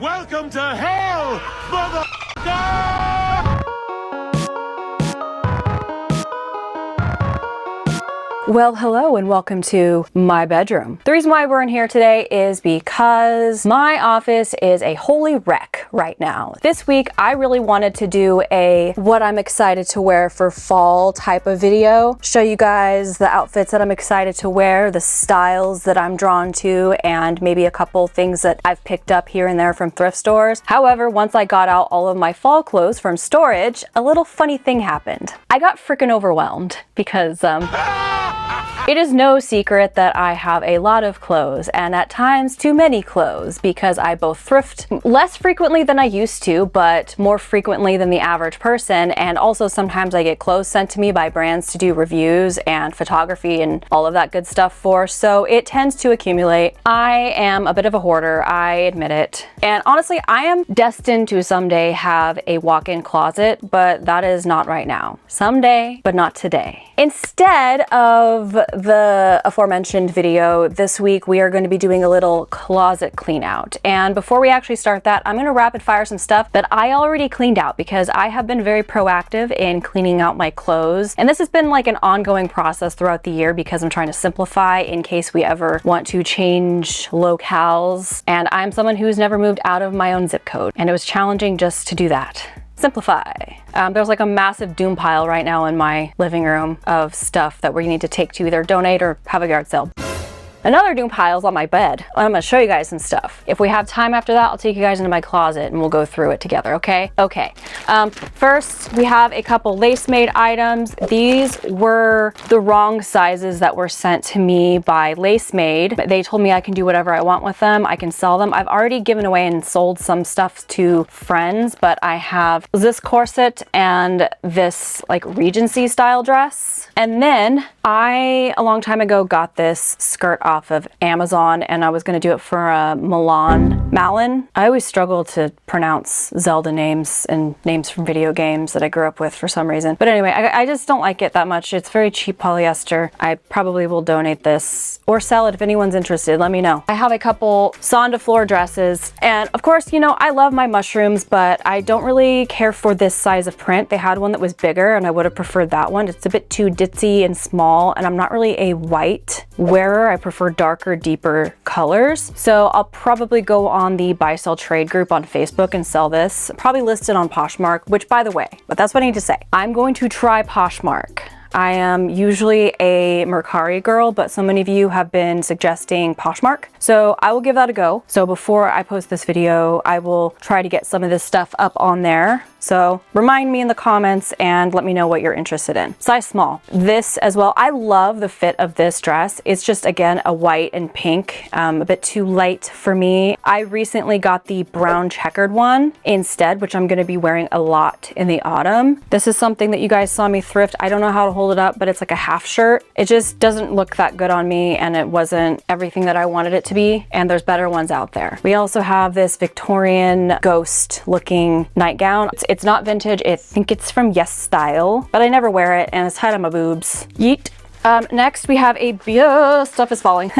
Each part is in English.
Welcome to hell, motherfucker! Well, hello and welcome to my bedroom. The reason why we're in here today is because my office is a holy wreck right now. This week, I really wanted to do a what I'm excited to wear for fall type of video. Show you guys the outfits that I'm excited to wear, the styles that I'm drawn to, and maybe a couple things that I've picked up here and there from thrift stores. However, once I got out all of my fall clothes from storage, a little funny thing happened. I got freaking overwhelmed because, it is no secret that I have a lot of clothes, and at times too many clothes, because I both thrift less frequently than I used to, but more frequently than the average person, and also sometimes I get clothes sent to me by brands to do reviews and photography and all of that good stuff for, so it tends to accumulate. I am a bit of a hoarder, I admit it, and honestly I am destined to someday have a walk-in closet, but that is not right now. Someday, but not today. Instead of the aforementioned video, this week we are going to be doing a little closet clean out. And before we actually start that, I'm going to rapid fire some stuff that I already cleaned out because I have been very proactive in cleaning out my clothes. And this has been like an ongoing process throughout the year because I'm trying to simplify in case we ever want to change locales. And I'm someone who's never moved out of my own zip code. And it was challenging just to do that. Simplify. There's like a massive doom pile right now in my living room of stuff that we need to take to either donate or have a yard sale. Another doom pile is on my bed. I'm gonna show you guys some stuff. If we have time after that, I'll take you guys into my closet and we'll go through it together, okay? Okay. First, we have a couple lace-made items. These were the wrong sizes that were sent to me by Lace-Made. They told me I can do whatever I want with them. I can sell them. I've already given away and sold some stuff to friends, but I have this corset and this like Regency style dress. And then I, a long time ago, got this skirt off of Amazon, and I was going to do it for a Malin. I always struggle to pronounce Zelda names and names from video games that I grew up with for some reason. But anyway, I just don't like it that much. It's very cheap polyester. I probably will donate this or sell it if anyone's interested. Let me know. I have a couple Sonda floor dresses, and of course, you know, I love my mushrooms, but I don't really care for this size of print. They had one that was bigger, and I would have preferred that one. It's a bit too ditzy and small, and I'm not really a white wearer. I prefer darker, deeper colors. So I'll probably go on the buy sell trade group on Facebook and sell this. Probably listed on Poshmark, which by the way, but that's what I need to say. I'm going to try Poshmark. I am usually a Mercari girl, but so many of you have been suggesting Poshmark. So I will give that a go. So before I post this video, I will try to get some of this stuff up on there. So remind me in the comments and let me know what you're interested in. Size small. This as well. I love the fit of this dress. It's just, again, a white and pink, a bit too light for me. I recently got the brown checkered one instead, which I'm going to be wearing a lot in the autumn. This is something that you guys saw me thrift. I don't know how to hold it up, but it's like a half shirt. It just doesn't look that good on me, and it wasn't everything that I wanted it to be, and there's better ones out there. We also have this Victorian ghost looking nightgown. It's not vintage. I think it's from Yes Style, but I never wear it, and it's tied on my boobs. Yeet. Next we have stuff is falling.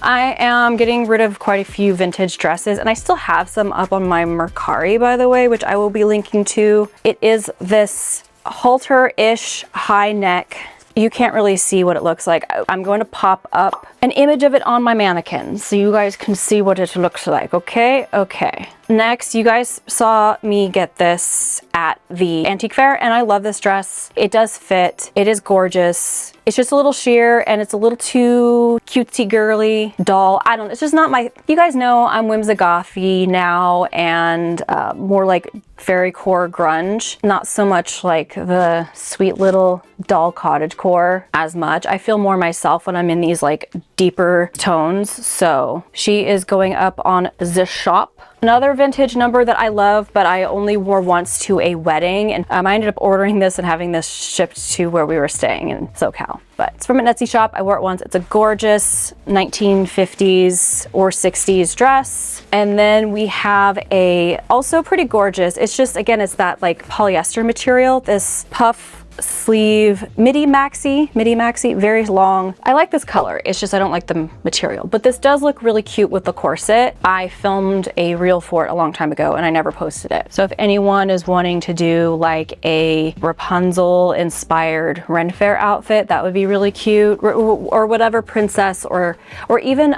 I am getting rid of quite a few vintage dresses, and I still have some up on my Mercari, by the way, which I will be linking to. It is this halter-ish high neck. You can't really see what it looks like. I'm going to pop up an image of it on my mannequin so you guys can see what it looks like, okay? Okay. Next, you guys saw me get this at the antique fair, and I love this dress. It does fit. It is gorgeous. It's just a little sheer, and it's a little too cutesy girly doll. I don't know. It's just not my... You guys know I'm whimsy-gothy now, and more like fairy core grunge. Not so much like the sweet little doll cottagecore as much. I feel more myself when I'm in these like deeper tones. So she is going up on the shop. Another vintage number that I love, but I only wore once to a wedding, and I ended up ordering this and having this shipped to where we were staying in SoCal. But it's from an Etsy shop. I wore it once. It's a gorgeous 1950s or 60s dress. And then we have a also pretty gorgeous, it's just, again, it's that like polyester material, this puff sleeve midi maxi, very long. I like this color, it's just I don't like the material, but this does look really cute with the corset. I filmed a reel for it a long time ago and I never posted it. So if anyone is wanting to do like a Rapunzel inspired Ren Fair outfit, that would be really cute, or whatever princess, or even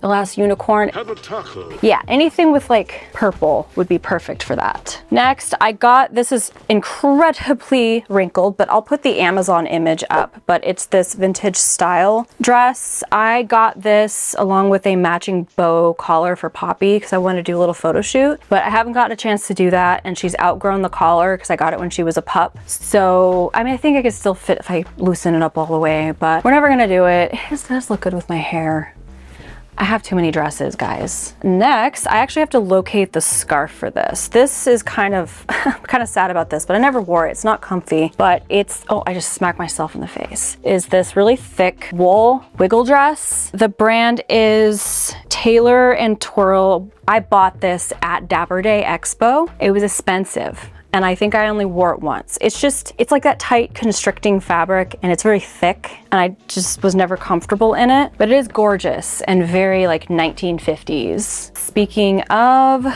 the Last Unicorn. Have a taco. Yeah, anything with like purple would be perfect for that. Next, I got, this is incredibly wrinkled, but I'll put the Amazon image up, but it's this vintage style dress. I got this along with a matching bow collar for Poppy because I want to do a little photo shoot, but I haven't gotten a chance to do that, and she's outgrown the collar because I got it when she was a pup. So, I mean, I think I could still fit if I loosen it up all the way, but we're never gonna do it. It does look good with my hair. I have too many dresses, guys. Next, I actually have to locate the scarf for this. This is kind of, I'm kind of sad about this, but I never wore it. It's not comfy, but it's, oh, I just smacked myself in the face. Is this really thick wool wiggle dress. The brand is Tailor and Twirl. I bought this at Dapper Day Expo. It was expensive, and I think I only wore it once. It's just, it's like that tight constricting fabric, and it's very thick, and I just was never comfortable in it, but it is gorgeous and very like 1950s. Speaking of,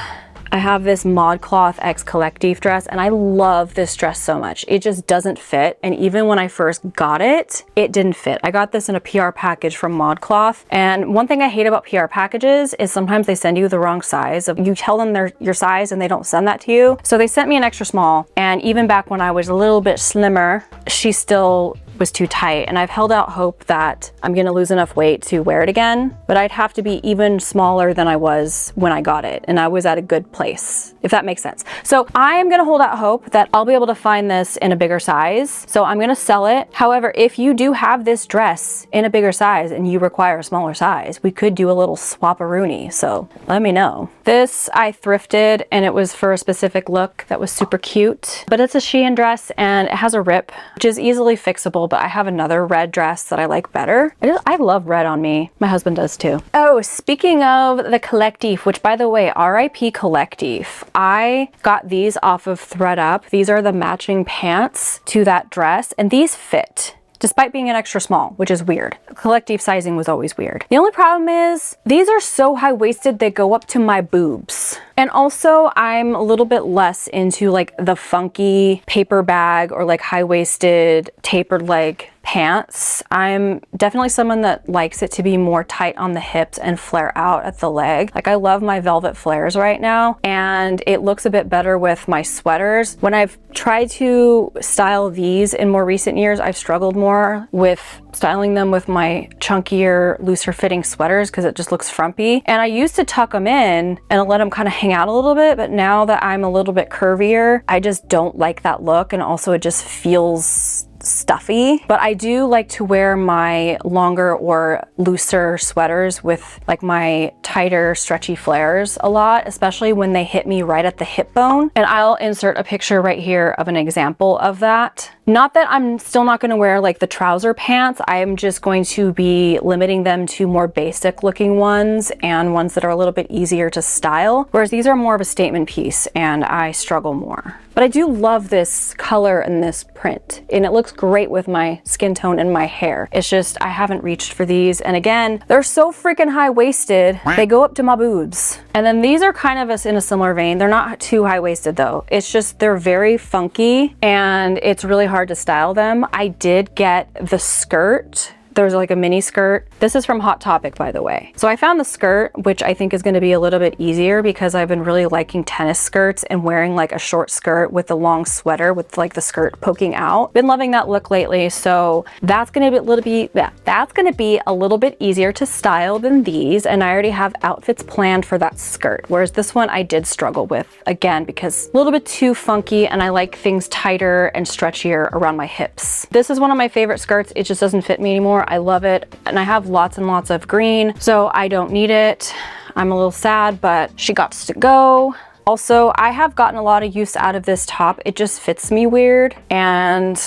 I have this ModCloth X Collective dress, and I love this dress so much. It just doesn't fit, and even when I first got it, it didn't fit. I got this in a PR package from ModCloth, and one thing I hate about PR packages is sometimes they send you the wrong size. You tell them your size and they don't send that to you. So they sent me an extra small, and even back when I was a little bit slimmer, she still was too tight, and I've held out hope that I'm gonna lose enough weight to wear it again, but I'd have to be even smaller than I was when I got it, and I was at a good place, if that makes sense. So I am gonna hold out hope that I'll be able to find this in a bigger size, so I'm gonna sell it. However, if you do have this dress in a bigger size and you require a smaller size, we could do a little swap-a-rooney, so let me know. This I thrifted, and it was for a specific look that was super cute, but it's a Shein dress, and it has a rip, which is easily fixable, but I have another red dress that I like better. I love red on me. My husband does too. Oh, speaking of the Collective, which by the way, RIP Collective, I got these off of ThredUp. These are the matching pants to that dress, and these fit, despite being an extra small, which is weird. Collective sizing was always weird. The only problem is these are so high-waisted they go up to my boobs. And also I'm a little bit less into like the funky paper bag or like high-waisted tapered leg pants. I'm definitely someone that likes it to be more tight on the hips and flare out at the leg. Like I love my velvet flares right now, and it looks a bit better with my sweaters. When I've tried to style these in more recent years, I've struggled more with styling them with my chunkier, looser fitting sweaters because it just looks frumpy. And I used to tuck them in and let them kind of hang out a little bit, but now that I'm a little bit curvier, I just don't like that look, and also it just feels stuffy. But I do like to wear my longer or looser sweaters with like my tighter stretchy flares a lot, especially when they hit me right at the hip bone. And I'll insert a picture right here of an example of that. Not that I'm still not going to wear like the trouser pants, I'm just going to be limiting them to more basic looking ones and ones that are a little bit easier to style, whereas these are more of a statement piece and I struggle more. But I do love this color and this print, and it looks great with my skin tone and my hair. It's just I haven't reached for these, and again, they're so freaking high-waisted, they go up to my boobs. And then these are kind of in a similar vein. They're not too high-waisted though. It's just they're very funky, and it's really hard to style them. I did get the skirt. There's like a mini skirt. This is from Hot Topic, by the way. So I found the skirt, which I think is going to be a little bit easier because I've been really liking tennis skirts and wearing like a short skirt with a long sweater with like the skirt poking out. Been loving that look lately, so that's going to be a little bit easier to style than these, and I already have outfits planned for that skirt. Whereas this one I did struggle with, again, because a little bit too funky, and I like things tighter and stretchier around my hips. This is one of my favorite skirts. It just doesn't fit me anymore. I love it, and I have lots and lots of green, so I don't need it. I'm a little sad, but she got to go. Also, I have gotten a lot of use out of this top. It just fits me weird, and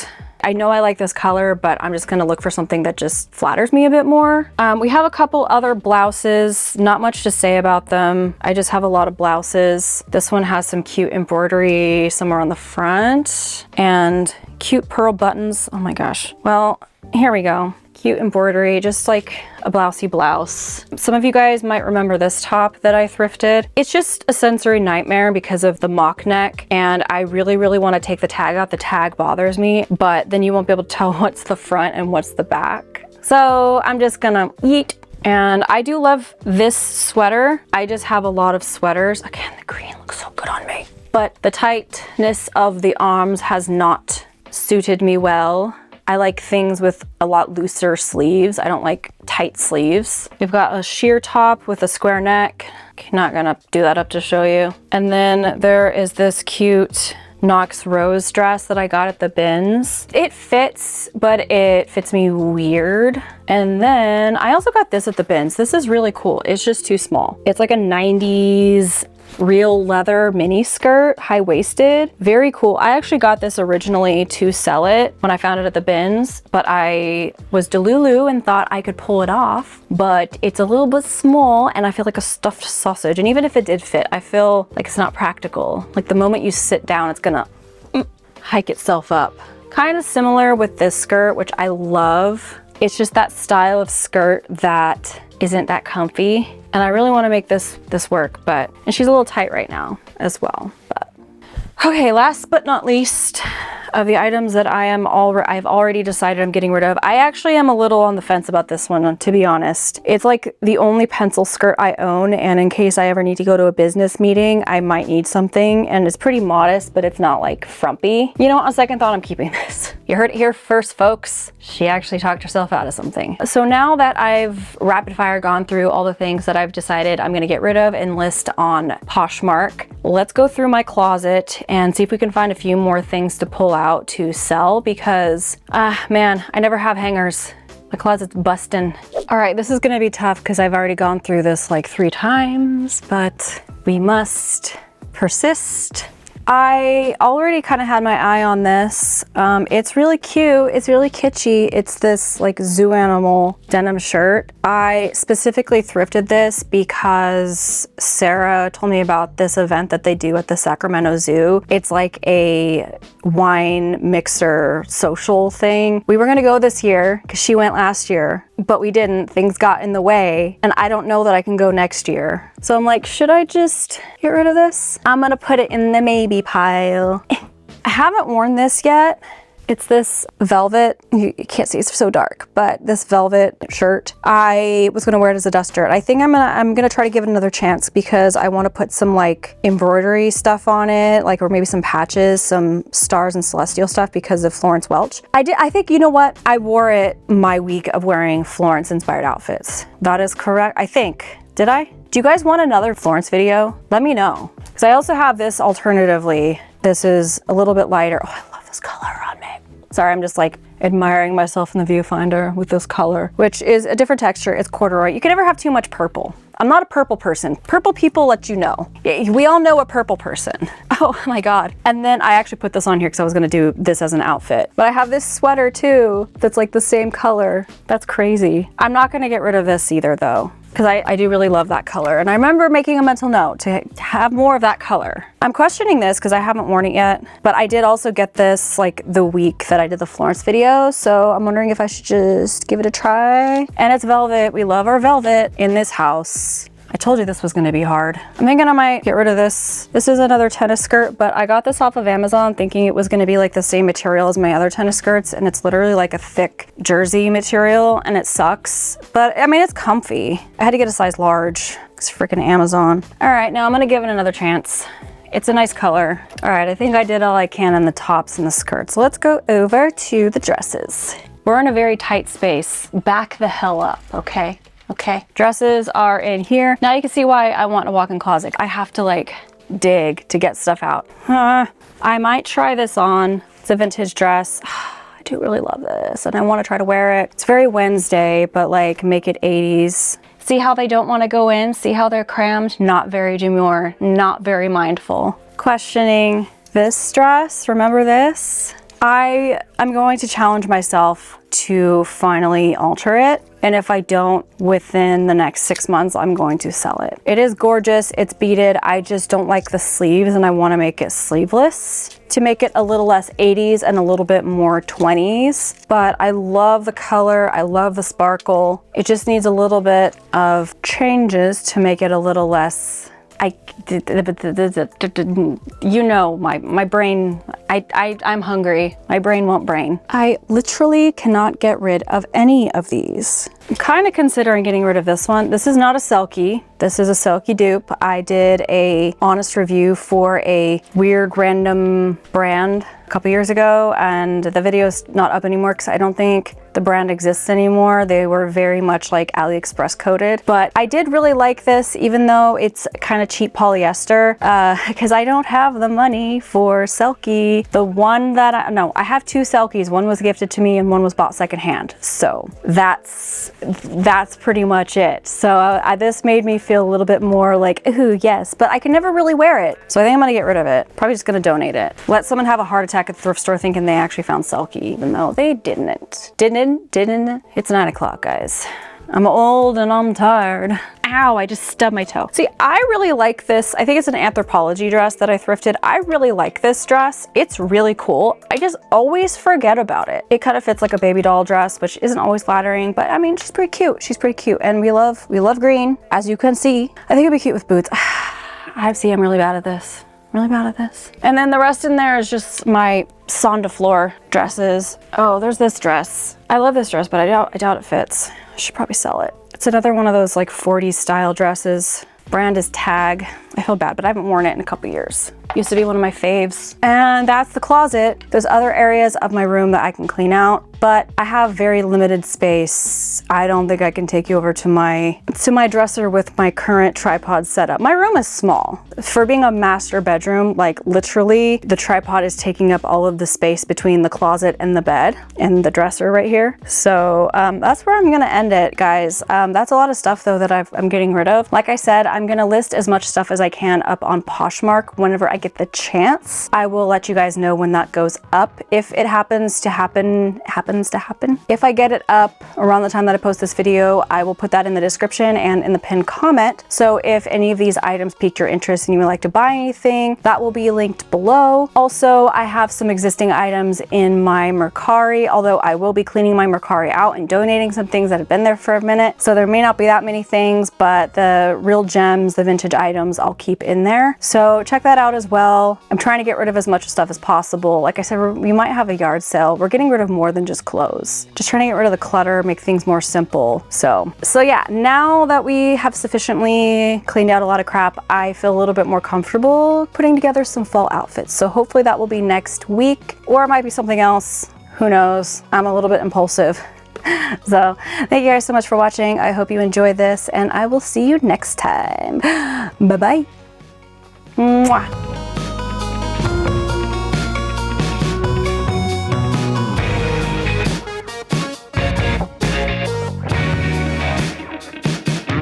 I know I like this color, but I'm just gonna look for something that just flatters me a bit more. We have a couple other blouses, not much to say about them. I just have a lot of blouses. This one has some cute embroidery somewhere on the front and cute pearl buttons. Oh my gosh. Well, here we go. Cute embroidery, just like a blousey blouse. Some of you guys might remember this top that I thrifted. It's just a sensory nightmare because of the mock neck, and I really want to take the tag out. The tag bothers me, but then you won't be able to tell what's the front and what's the back. So I'm just gonna eat. And I do love this sweater. I just have a lot of sweaters. Again, the green looks so good on me. But the tightness of the arms has not suited me well. I like things with a lot looser sleeves. I don't like tight sleeves. We've got a sheer top with a square neck. Not gonna do that up to show you. And then there is this cute Knox Rose dress that I got at the bins. It fits, but it fits me weird. And then I also got this at the bins. This is really cool. It's just too small. It's like a 90s real leather mini skirt, high-waisted, very cool. I actually got this originally to sell it when I found it at the bins, but I was delulu and thought I could pull it off, but it's a little bit small and I feel like a stuffed sausage. And even if it did fit, I feel like it's not practical. Like the moment you sit down, it's gonna hike itself up. Kind of similar with this skirt, which I love. It's just that style of skirt that isn't that comfy. And I really want to make this work, and she's a little tight right now as well. But okay, last but not least of the items that I've already decided I'm getting rid of. I actually am a little on the fence about this one, to be honest. It's like the only pencil skirt I own, and in case I ever need to go to a business meeting, I might need something, and it's pretty modest, but it's not like frumpy. You know, on second thought, I'm keeping this. You heard it here first, folks. She actually talked herself out of something. So now that I've rapid fire gone through all the things that I've decided I'm gonna get rid of and list on Poshmark, let's go through my closet and see if we can find a few more things to pull out to sell, because man, I never have hangers. My closet's busting. All right, this is gonna be tough because I've already gone through this like 3 times, but we must persist. I already kind of had my eye on this. It's really cute. It's really kitschy. It's this like zoo animal denim shirt. I specifically thrifted this because Sarah told me about this event that they do at the Sacramento Zoo. It's like a wine mixer social thing. We were gonna go this year because she went last year, but we didn't. Things got in the way, and I don't know that I can go next year. So I'm like, should I just get rid of this? I'm gonna put it in the maybe pile. I haven't worn this yet. It's this velvet, you can't see, it's so dark, but this velvet shirt. I was gonna wear it as a duster. I think I'm gonna try to give it another chance because I wanna put some like embroidery stuff on it, like, or maybe some patches, some stars and celestial stuff because of Florence Welch. I think, you know what? I wore it my week of wearing Florence inspired outfits. That is correct, I think. Did I? Do you guys want another Florence video? Let me know. Because I also have this alternatively. This is a little bit lighter. Oh, I love this color on me. Sorry, I'm just like admiring myself in the viewfinder with this color, which is a different texture. It's corduroy. You can never have too much purple. I'm not a purple person. Purple people let you know. We all know a purple person. Oh my God. And then I actually put this on here because I was gonna do this as an outfit. But I have this sweater too that's like the same color. That's crazy. I'm not gonna get rid of this either though, because I do really love that color. And I remember making a mental note to have more of that color. I'm questioning this because I haven't worn it yet, but I did also get this like the week that I did the Florence video. So I'm wondering if I should just give it a try. And it's velvet. We love our velvet in this house. I told you this was gonna be hard. I'm thinking I might get rid of this. This is another tennis skirt, but I got this off of Amazon thinking it was gonna be like the same material as my other tennis skirts, and it's literally like a thick jersey material, and it sucks. But I mean, it's comfy. I had to get a size large. It's freaking Amazon. All right, now I'm gonna give it another chance. It's a nice color. All right, I think I did all I can in the tops and the skirts. Let's go over to the dresses. We're in a very tight space. Back the hell up, okay? Okay, dresses are in here. Now you can see why I want a walk-in closet. I have to like dig to get stuff out. I might try this on. It's a vintage dress. I do really love this and I want to try to wear it. It's very Wednesday, but like make it 80s. See how they don't want to go in? See how they're crammed? Not very demure, not very mindful. Questioning this dress, remember this? I'm going to challenge myself to finally alter it. And if I don't within the next 6 months, I'm going to sell it. It is gorgeous. It's beaded. I just don't like the sleeves and I want to make it sleeveless to make it a little less 80s and a little bit more 20s. But I love the color. I love the sparkle. It just needs a little bit of changes to make it a little less, you know, my brain, I'm hungry. My brain won't brain. I literally cannot get rid of any of these. I'm kind of considering getting rid of this one. This is not a Selkie. This is a Selkie dupe. I did a honest review for a weird random brand a couple years ago, and the video's not up anymore because I don't think the brand exists anymore. They were very much like AliExpress coated, but I did really like this, even though it's kind of cheap polyester, because I don't have the money for Selkie. The one that I have two Selkies. One was gifted to me and one was bought secondhand. So that's pretty much it. So this made me feel a little bit more like, ooh, yes, but I can never really wear it. So I think I'm gonna get rid of it. Probably just gonna donate it. Let someone have a heart attack at the thrift store thinking they actually found Selkie, even though they didn't. Didn't. It's 9 o'clock, guys. I'm old and I'm tired. Ow, I just stubbed my toe. See, I really like this. I think it's an Anthropologie dress that I thrifted. I really like this dress. It's really cool. I just always forget about it. It kind of fits like a baby doll dress, which isn't always flattering, but I mean, she's pretty cute. She's pretty cute. And we love green, as you can see. I think it'd be cute with boots. I'm really bad at this. Really bad at this. And then the rest in there is just my Son de Fleur dresses. Oh, there's this dress. I love this dress, but I doubt it fits. I should probably sell it. It's another one of those like 40s style dresses. Brand is Tag. I feel bad, but I haven't worn it in a couple years. Used to be one of my faves. And that's the closet. There's other areas of my room that I can clean out, but I have very limited space. I don't think I can take you over to my dresser with my current tripod setup. My room is small. For being a master bedroom, like literally the tripod is taking up all of the space between the closet and the bed and the dresser right here. So that's where I'm gonna end it, guys. That's a lot of stuff though that I'm getting rid of. Like I said, I'm gonna list as much stuff as I can up on Poshmark whenever I get the chance. I will let you guys know when that goes up. If it happens to happen. If I get it up around the time that I post this video, I will put that in the description and in the pinned comment. So if any of these items piqued your interest and you would like to buy anything, that will be linked below. Also, I have some existing items in my Mercari, although I will be cleaning my Mercari out and donating some things that have been there for a minute. So there may not be that many things, but the real gems, the vintage items, I'll keep in there. So check that out as well. I'm trying to get rid of as much stuff as possible. Like I said, we might have a yard sale. We're getting rid of more than just clothes. Just trying to get rid of the clutter, make things more simple. So yeah, now that we have sufficiently cleaned out a lot of crap, I feel a little bit more comfortable putting together some fall outfits. So hopefully that will be next week, or it might be something else. Who knows? I'm a little bit impulsive. So thank you guys so much for watching. I hope you enjoyed this, and I will see you next time. Bye-bye. Mwah.